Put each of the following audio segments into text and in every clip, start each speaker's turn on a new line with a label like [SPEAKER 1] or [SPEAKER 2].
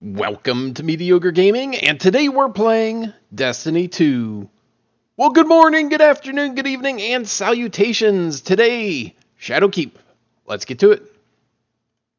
[SPEAKER 1] Welcome to Mediocre Gaming, and today we're playing Destiny 2. Well, good morning, good afternoon, good evening, and salutations. Today, Shadowkeep. Let's get to it.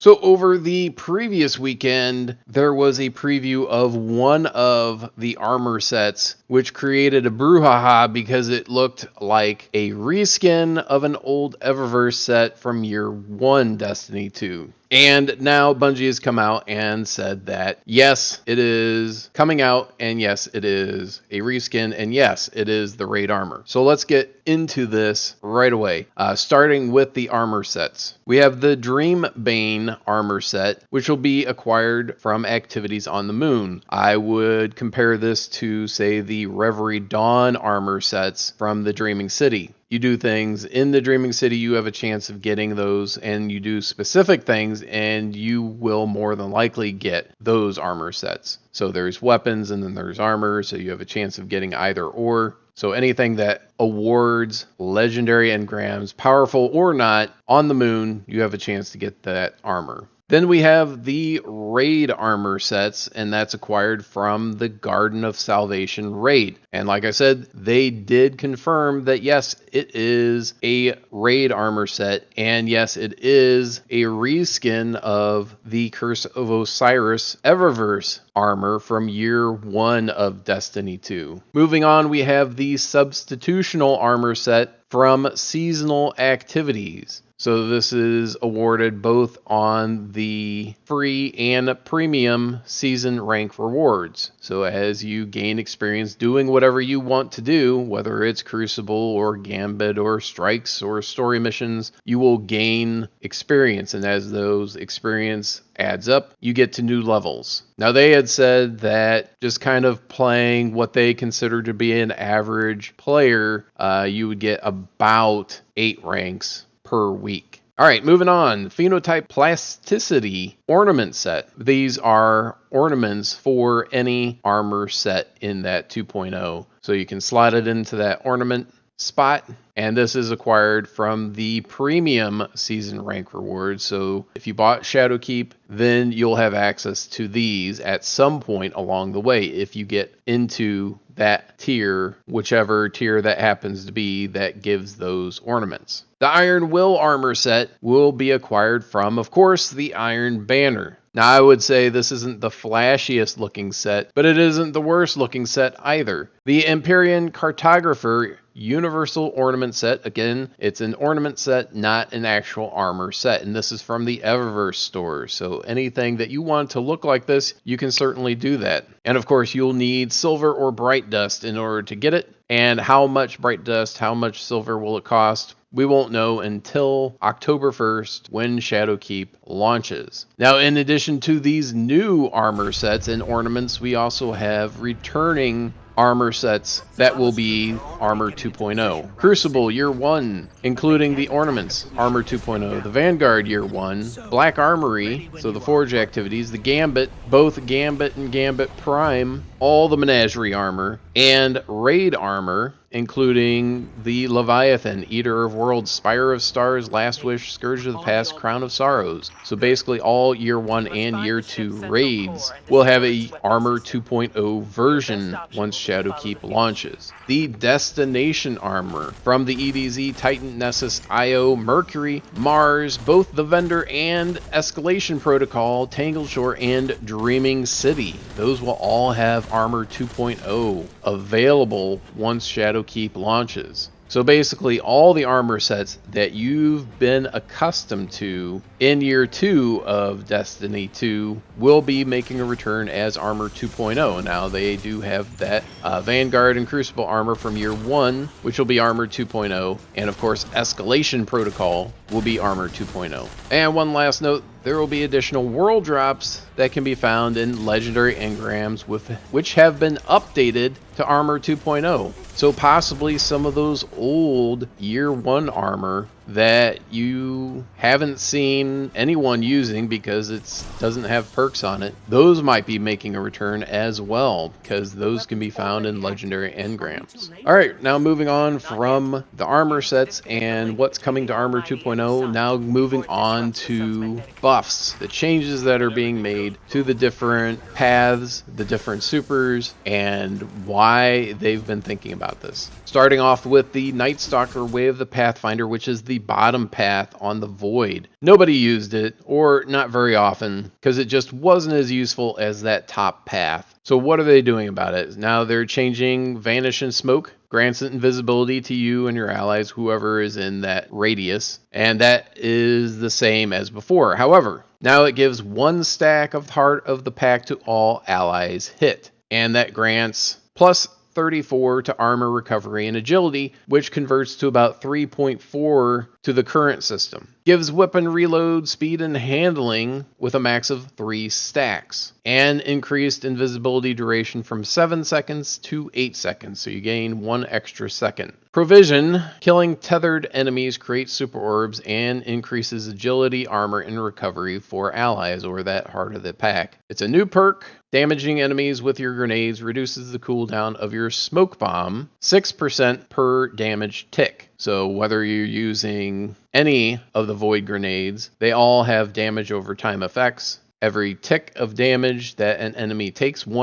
[SPEAKER 1] So over the previous weekend, there was a preview of one of the armor sets, which created a brouhaha because it looked like a reskin of an old Eververse set from year 1 Destiny 2. And now Bungie has come out and said that, yes, it is coming out, and yes, it is a reskin, and yes, it is the raid armor. So let's get into this right away, starting with the armor sets. We have the Dreambane armor set, which will be acquired from activities on the moon. I would compare this to, say, the Reverie Dawn armor sets from the Dreaming City. You do things in the Dreaming City, you have a chance of getting those, and you do specific things, and you will more than likely get those armor sets. So there's weapons, and then there's armor, so you have a chance of getting either or. So anything that awards legendary engrams, powerful or not, on the moon, you have a chance to get that armor. Then we have the raid armor sets, and that's acquired from the Garden of Salvation raid. And like I said, they did confirm that yes, it is a raid armor set, and yes, it is a reskin of the Curse of Osiris Eververse armor from year 1 of Destiny 2. Moving on, we have the substitutional armor set from seasonal activities. So this is awarded both on the free and premium season rank rewards. So as you gain experience doing whatever you want to do, whether it's Crucible or Gambit or Strikes or story missions, you will gain experience. And as those experience adds up, you get to new levels. Now they had said that just kind of playing what they consider to be an average player, you would get about 8 ranks per week. All right, moving on. Phenotype Plasticity Ornament Set. These are ornaments for any armor set in that 2.0. So you can slide it into that ornament spot, and this is acquired from the premium season rank rewards. So if you bought Shadowkeep, then you'll have access to these at some point along the way if you get into that tier, whichever tier that happens to be that gives those ornaments. The Iron Will armor set will be acquired from, of course, the Iron Banner. Now, I would say this isn't the flashiest looking set, but it isn't the worst looking set either. The Empyrean Cartographer Universal Ornament Set. Again, it's an ornament set, not an actual armor set. And this is from the Eververse store. So anything that you want to look like this, you can certainly do that. And of course, you'll need silver or bright dust in order to get it. And how much bright dust, how much silver will it cost? We won't know until October 1st when Shadowkeep launches. Now, in addition to these new armor sets and ornaments, we also have returning armor sets that will be Armor 2.0. Crucible Year 1, including the ornaments, Armor 2.0. The Vanguard Year 1, Black Armory, so the Forge activities, the Gambit, both Gambit and Gambit Prime, all the Menagerie armor, and Raid armor, including the Leviathan, Eater of Worlds, Spire of Stars, Last Wish, Scourge of the Past, Crown of Sorrows. So basically all Year 1 and Year 2 raids will have a Armor 2.0 version once Shadowkeep launches. The Destination armor from the EDZ, Titan, Nessus, Io, Mercury, Mars, both the Vendor and Escalation Protocol, Tangled Shore, and Dreaming City. Those will all have Armor 2.0 available once Shadowkeep launches. So basically all the armor sets that you've been accustomed to in year 2 of Destiny 2 will be making a return as Armor 2.0. Now they do have that Vanguard and Crucible armor from year 1, which will be Armor 2.0, and of course Escalation Protocol will be Armor 2.0. And one last note, there will be additional world drops that can be found in legendary engrams which have been updated to Armor 2.0. So possibly some of those old year 1 armor that you haven't seen anyone using because it doesn't have perks on it, those might be making a return as well, because those can be found in legendary engrams. Alright, now moving on from the armor sets and what's coming to Armor 2.0, now moving on to buffs, the changes that are being made grenade to the different paths, the different supers, and why they've been thinking about this. Starting off with the Night Stalker Way of the Pathfinder, which is the bottom path on the Void. Nobody used it, or not very often, because it just wasn't as useful as that top path. So what are they doing about it? Now they're changing Vanish and Smoke. Grants invisibility to you and your allies, whoever is in that radius. And that is the same as before. However, now it gives 1 stack of Heart of the Pack to all allies hit. And that grants plus 34 to armor recovery and agility, which converts to about 3.4 to the current system. Gives weapon reload, speed, and handling with a max of 3 stacks. And increased invisibility duration from 7 seconds to 8 seconds, so you gain 1 extra second. Provision, killing tethered enemies creates super orbs and increases agility, armor, and recovery for allies, or that Heart of the Pack. It's a new perk. Damaging enemies with your grenades reduces the cooldown of your smoke bomb 6% per damage tick. So whether you're using any of the Void grenades, they all have damage over time effects. Every tick of damage that an enemy takes, you'll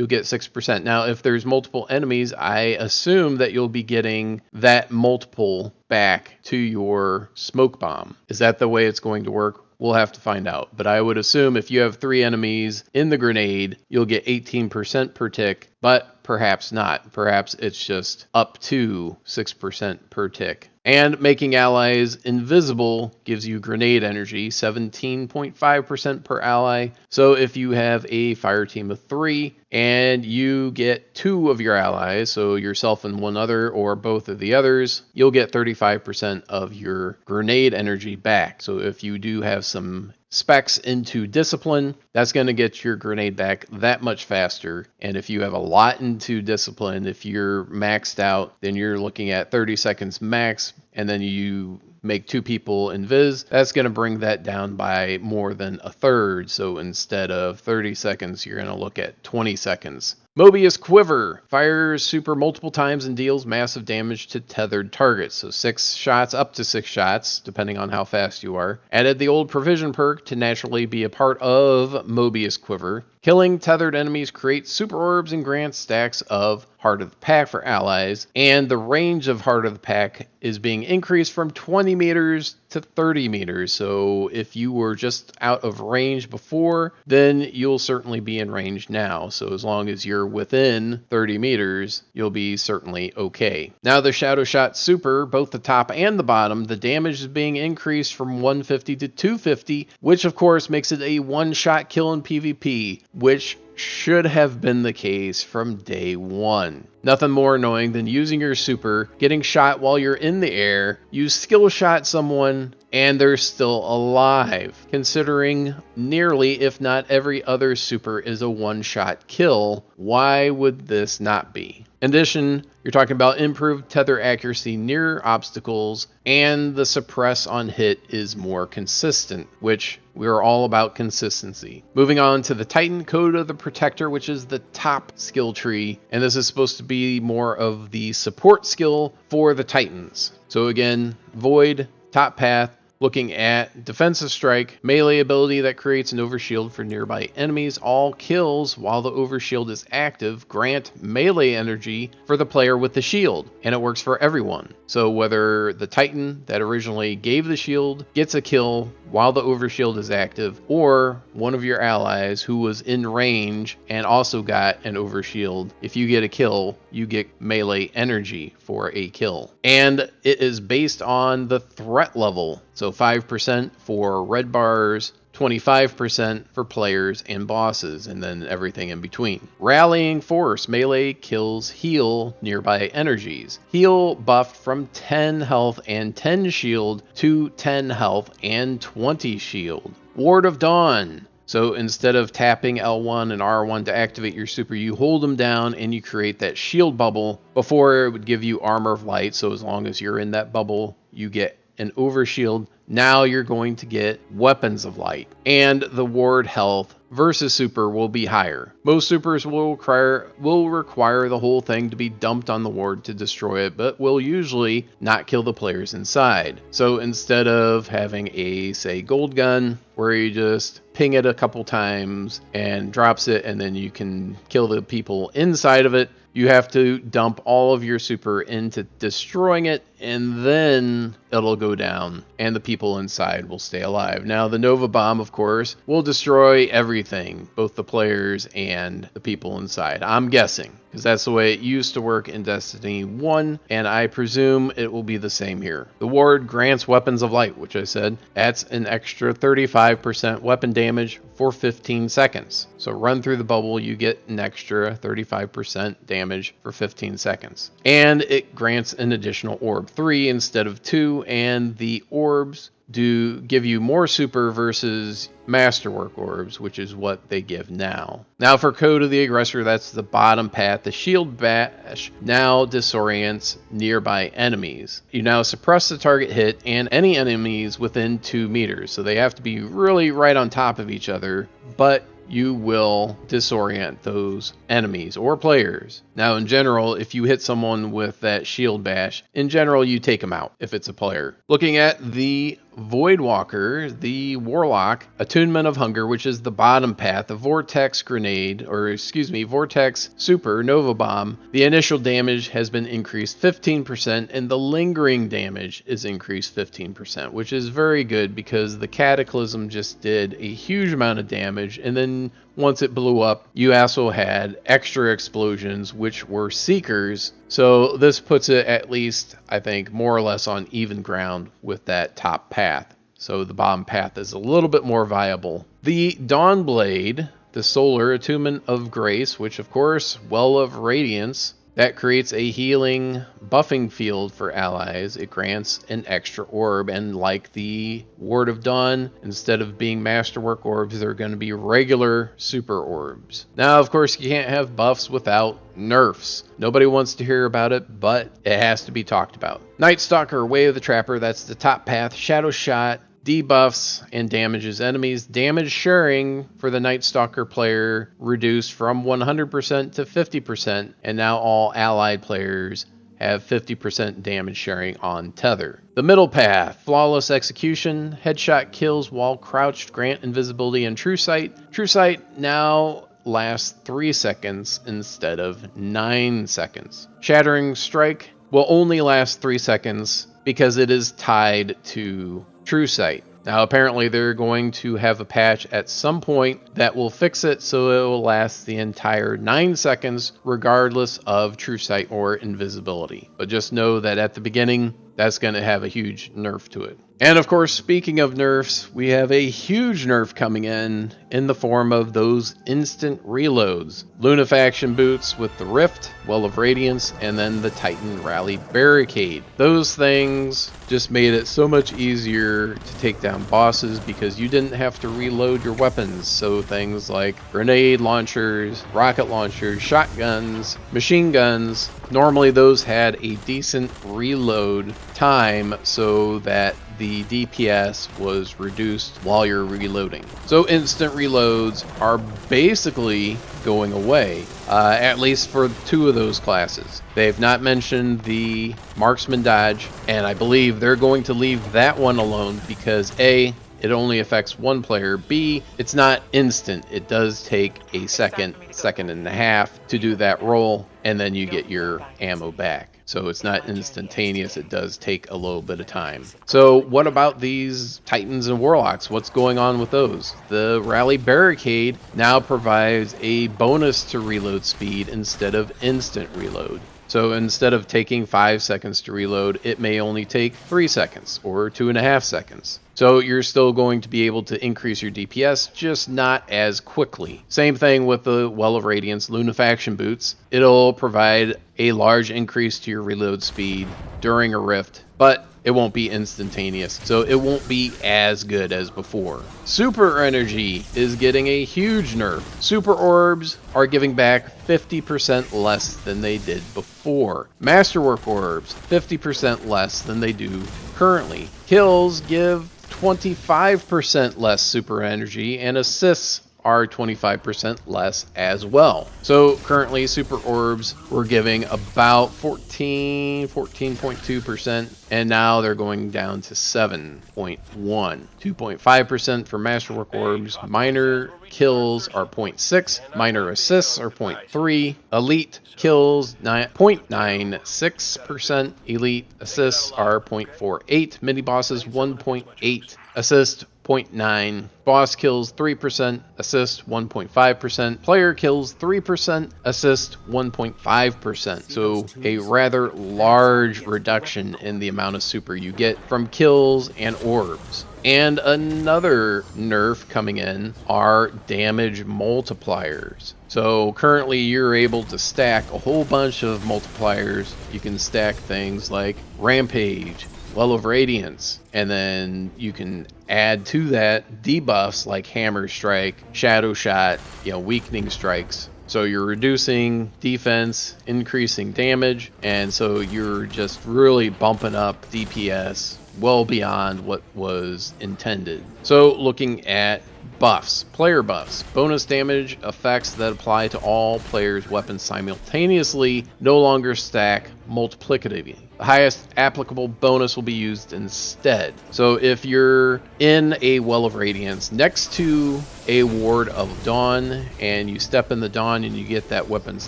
[SPEAKER 1] get 6%. Now, if there's multiple enemies, I assume that you'll be getting that multiple back to your smoke bomb. Is that the way it's going to work? We'll have to find out. But I would assume if you have 3 enemies in the grenade, you'll get 18% per tick, but perhaps not. Perhaps it's just up to 6% per tick. And making allies invisible gives you grenade energy, 17.5% per ally. So if you have a fire team of 3 and you get 2 of your allies, so yourself and one other or both of the others, you'll get 35% of your grenade energy back. So if you do have some specs into discipline, that's going to get your grenade back that much faster. And if you have a lot into discipline, if you're maxed out, then you're looking at 30 seconds max, and then you make 2 people invis, that's going to bring that down by more than a third. So instead of 30 seconds, you're going to look at 20 seconds. Mobius Quiver fires super multiple times and deals massive damage to tethered targets. So 6 shots, up to 6 shots, depending on how fast you are. Added the old provision perk to naturally be a part of Mobius Quiver. Killing tethered enemies creates super orbs and grants stacks of Heart of the Pack for allies. And the range of Heart of the Pack is being increased from 20 meters to 30 meters. So if you were just out of range before, then you'll certainly be in range now. So as long as you're within 30 meters, you'll be certainly okay. Now the Shadow Shot Super, both the top and the bottom, the damage is being increased from 150 to 250, which of course makes it a one-shot kill in PvP, which should have been the case from day one. Nothing more annoying than using your super, getting shot while you're in the air, you skill shot someone, and they're still alive, considering nearly, if not every other super is a one-shot kill. Why would this not be? In addition, you're talking about improved tether accuracy near obstacles, and the suppress on hit is more consistent, which we're all about consistency. Moving on to the Titan Code of the Protector, which is the top skill tree, and this is supposed to be more of the support skill for the Titans. So again, Void, top path, looking at defensive strike, melee ability that creates an overshield for nearby enemies. All kills while the overshield is active grant melee energy for the player with the shield, and it works for everyone. So whether the Titan that originally gave the shield gets a kill while the overshield is active, or one of your allies who was in range and also got an overshield, if you get a kill, you get melee energy for a kill. And it is based on the threat level. So 5% for red bars, 25% for players and bosses, and then everything in between. Rallying Force, melee kills heal nearby energies. Heal buffed from 10 health and 10 shield to 10 health and 20 shield. Ward of Dawn. So instead of tapping L1 and R1 to activate your super, you hold them down and you create that shield bubble. Before it would give you Armor of Light, so as long as you're in that bubble, you get an overshield now you're going to get Weapons of Light, and the ward health versus super will be higher. Most supers will require the whole thing to be dumped on the ward to destroy it, but will usually not kill the players inside. So instead of having a, say, gold gun, where you just ping it a couple times and drops it, and then you can kill the people inside of it, you have to dump all of your super into destroying it, and then it'll go down and the people inside will stay alive. Now the Nova Bomb, of course, will destroy everything, both the players and the people inside. I'm guessing, because that's the way it used to work in Destiny 1, and I presume it will be the same here. The ward grants Weapons of Light, which I said, that's an extra 35% weapon damage for 15 seconds. So run through the bubble, you get an extra 35% damage for 15 seconds. And it grants an additional orb, 3 instead of 2, and the orbs do give you more super versus masterwork orbs, which is what they give now. Now for Code of the Aggressor, that's the bottom path. The shield bash now disorients nearby enemies. You now suppress the target hit and any enemies within 2 meters, so they have to be really right on top of each other, but you will disorient those enemies or players. Now, in general, if you hit someone with that shield bash, in general, you take them out if it's a player. Looking at the Voidwalker, the Warlock, Attunement of Hunger, which is the bottom path, the Vortex Grenade, Vortex Super Nova Bomb, the initial damage has been increased 15%, and the lingering damage is increased 15%, which is very good because the Cataclysm just did a huge amount of damage, and then once it blew up, you also had extra explosions, which were Seekers. So this puts it at least, I think, more or less on even ground with that top path. So the bottom path is a little bit more viable. The Dawnblade, the Solar Attunement of Grace, which of course, Well of Radiance, that creates a healing buffing field for allies. It grants an extra orb, and like the Ward of Dawn, instead of being masterwork orbs, they're going to be regular super orbs. Now, of course, you can't have buffs without nerfs. Nobody wants to hear about it, but it has to be talked about. Night Stalker, Way of the Trapper, that's the top path. Shadow Shot debuffs and damages enemies. Damage sharing for the Night Stalker player reduced from 100% to 50%, and now all allied players have 50% damage sharing on Tether. The middle path, Flawless Execution, headshot kills while crouched, grant invisibility and True Sight. True Sight now lasts 3 seconds instead of 9 seconds. Shattering Strike will only last 3 seconds because it is tied to True Sight. Now apparently they're going to have a patch at some point that will fix it so it will last the entire 9 seconds regardless of True Sight or invisibility. But just know that at the beginning, that's going to have a huge nerf to it. And of course, speaking of nerfs, we have a huge nerf coming in the form of those instant reloads. Lunafaction boots with the Rift, Well of Radiance, and then the Titan Rally Barricade. Those things just made it so much easier to take down bosses because you didn't have to reload your weapons. So things like grenade launchers, rocket launchers, shotguns, machine guns, normally those had a decent reload time so that the DPS was reduced while you're reloading. So instant reloads are basically going away, at least for 2 of those classes. They've not mentioned the Marksman Dodge, and I believe they're going to leave that one alone because A, it only affects 1 player. B, it's not instant. It does take a second and a half to do that roll, and then you get your ammo back. So it's not instantaneous. It does take a little bit of time. So what about these Titans and Warlocks? What's going on with those? The Rally Barricade now provides a bonus to reload speed instead of instant reload. So instead of taking 5 seconds to reload, it may only take 3 seconds or 2.5 seconds. So you're still going to be able to increase your DPS, just not as quickly. Same thing with the Well of Radiance Lunafaction boots. It'll provide a large increase to your reload speed during a rift, but it won't be instantaneous, so it won't be as good as before. Super Energy is getting a huge nerf. Super Orbs are giving back 50% less than they did before. Masterwork Orbs, 50% less than they do currently. Kills give 25% less super energy, and assists are 25% less as well. So currently super orbs were giving about 14.2%, and now they're going down to 7.1. 2.5% for masterwork orbs. Minor kills are 0.6, minor assists are 0.3, elite kills 0.96%, elite assists are 0.48, mini bosses 1.8, assist 0.9, boss kills 3%, assist 1.5%, player kills 3%, assist 1.5%. So a rather large reduction in the amount of super you get from kills and orbs. And another nerf coming in are damage multipliers. So currently you're able to stack a whole bunch of multipliers. You can stack things like Rampage, Well of Radiance, and then you can add to that debuffs like Hammer Strike, Shadow Shot, weakening strikes. So you're reducing defense, increasing damage, and so you're just really bumping up DPS well beyond what was intended. So looking at buffs, player buffs, bonus damage effects that apply to all players' weapons simultaneously no longer stack multiplicatively. The highest applicable bonus will be used instead. So if you're in a Well of Radiance next to a Ward of Dawn and you step in the Dawn and you get that weapon's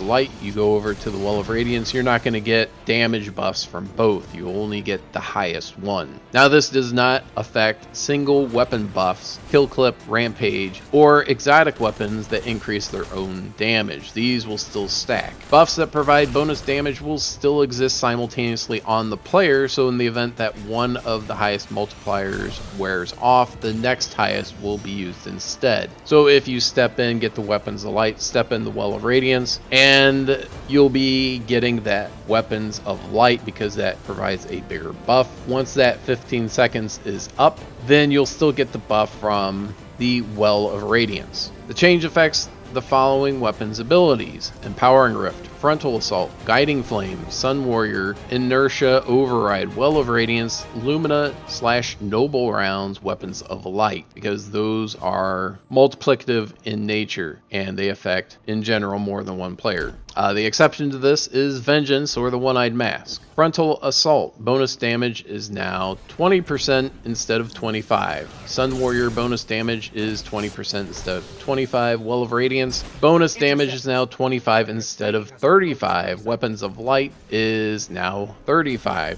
[SPEAKER 1] light, you go over to the Well of Radiance, you're not going to get damage buffs from both. You only get the highest one. Now this does not affect single weapon buffs, kill clip, rampage, or exotic weapons that increase their own damage. These will still stack. Buffs that provide bonus damage will still exist simultaneously on the player, so in the event that one of the highest multipliers wears off, the next highest will be used instead. So if you step in, get the Weapons of Light, step in the Well of Radiance, and you'll be getting that Weapons of Light because that provides a bigger buff. Once that 15 seconds is up, then you'll still get the buff from the Well of Radiance. The change affects the following weapons abilities: Empowering Rift, Frontal Assault, Guiding Flame, Sun Warrior, Inertia, Override, Well of Radiance, Lumina / Noble Rounds, Weapons of Light, because those are multiplicative in nature and they affect in general more than one player. The exception to this is Vengeance or the One-Eyed Mask. Frontal Assault bonus damage is now 20% instead of 25. Sun Warrior bonus damage is 20% instead of 25. Well of Radiance bonus damage is now 25 instead of 35. Weapons of Light is now 35%.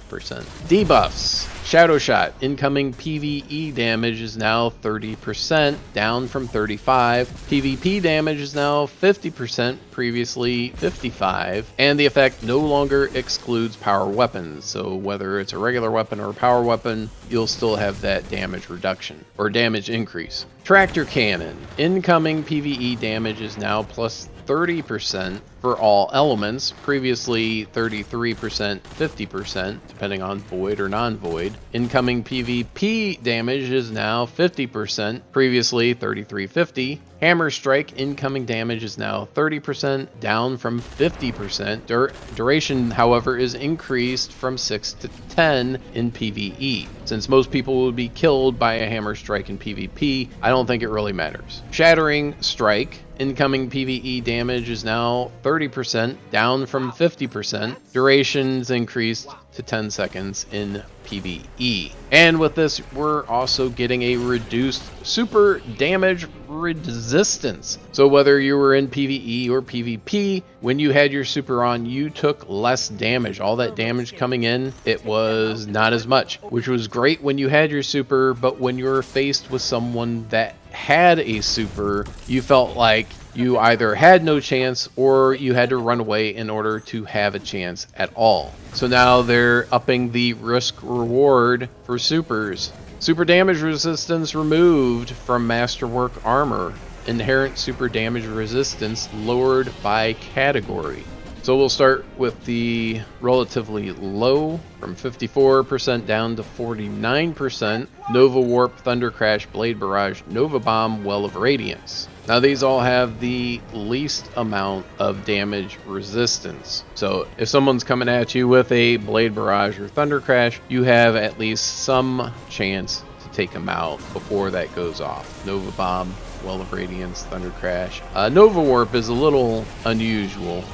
[SPEAKER 1] Debuffs. Shadow Shot incoming PvE damage is now 30%, down from 35. PvP damage is now 50%, previously 55, and the effect no longer excludes power weapons. So whether it's a regular weapon or a power weapon, you'll still have that damage reduction or damage increase. Tractor Cannon incoming PvE damage is now plus 30% for all elements, previously 33%, 50%, depending on void or non-void. Incoming PvP damage is now 50%, previously 33-50. Hammer Strike incoming damage is now 30%, down from 50%. Duration, however, is increased from 6 to 10 in PvE. Since most people would be killed by a Hammer Strike in PvP, I don't think it really matters. Shattering Strike incoming PvE damage is now 30%, down from 50%. Duration's increased to 10 seconds in PvE. And with this, we're also getting a reduced super damage resistance. So whether you were in PvE or PvP, when you had your super on, you took less damage. All that damage coming in, it was not as much, which was great when you had your super, but when you were faced with someone that had a super, you felt like you either had no chance or you had to run away in order to have a chance at all. So now they're upping the risk reward for supers. Super damage resistance removed from Masterwork armor. Inherent super damage resistance lowered by category. So we'll start with the relatively low, from 54% down to 49%. Nova Warp, Thunder Crash, Blade Barrage, Nova Bomb, Well of Radiance. Now these all have the least amount of damage resistance. So if someone's coming at you with a Blade Barrage or Thunder Crash, you have at least some chance to take him out before that goes off. Nova Bomb, Well of Radiance, Thunder Crash. Nova Warp is a little unusual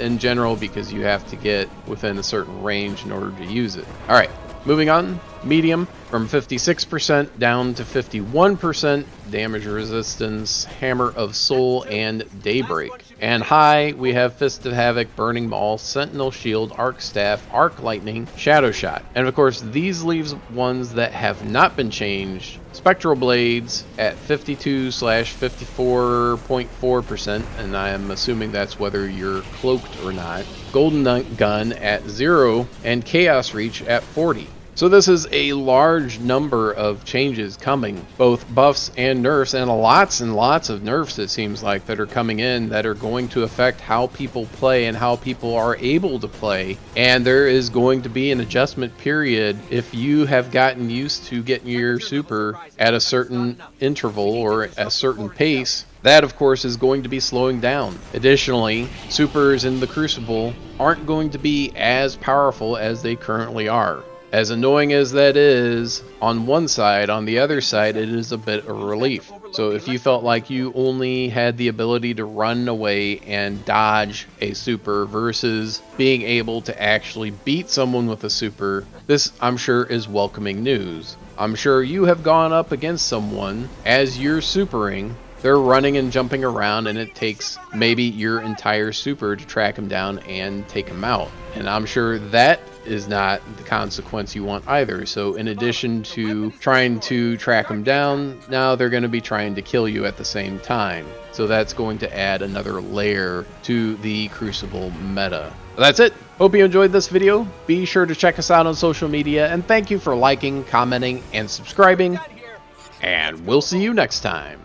[SPEAKER 1] in general because you have to get within a certain range in order to use it. Alright, moving on. Medium, from 56% down to 51% damage resistance, Hammer of Soul, and Daybreak. And high, we have Fist of Havoc, Burning Maul, Sentinel Shield, Arc Staff, Arc Lightning, Shadow Shot. And of course, these leaves ones that have not been changed. Spectral Blades at 52/54.4%, and I am assuming that's whether you're cloaked or not. Golden Gun at 0, and Chaos Reach at 40. So this is a large number of changes coming, both buffs and nerfs, and lots of nerfs it seems like that are coming in that are going to affect how people play and how people are able to play. And there is going to be an adjustment period if you have gotten used to getting your super at a certain interval or a certain pace. That, of course, is going to be slowing down. Additionally, supers in the Crucible aren't going to be as powerful as they currently are. As annoying as that is on one side, on the other side, it is a bit of a relief. So if you felt like you only had the ability to run away and dodge a super versus being able to actually beat someone with a super, this, I'm sure, is welcoming news. I'm sure you have gone up against someone as you're supering. They're running and jumping around, and it takes maybe your entire super to track them down and take them out. And I'm sure that is not the consequence you want either. So in addition to trying to track them down, now they're going to be trying to kill you at the same time. So that's going to add another layer to the Crucible meta. That's it. Hope you enjoyed this video. Be sure to check us out on social media, and thank you for liking, commenting, and subscribing. And we'll see you next time.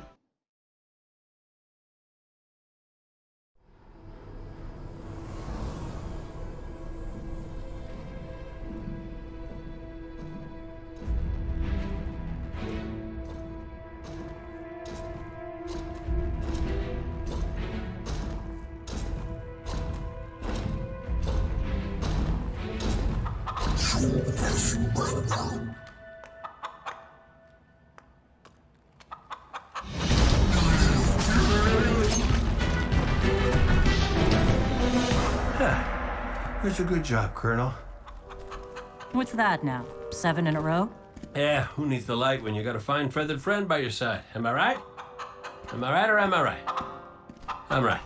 [SPEAKER 2] That's a good job, Colonel.
[SPEAKER 3] What's that now? 7 in a row?
[SPEAKER 4] Yeah, who needs the light when you got a fine feathered friend by your side? Am I right? Am I right or am I right? I'm right.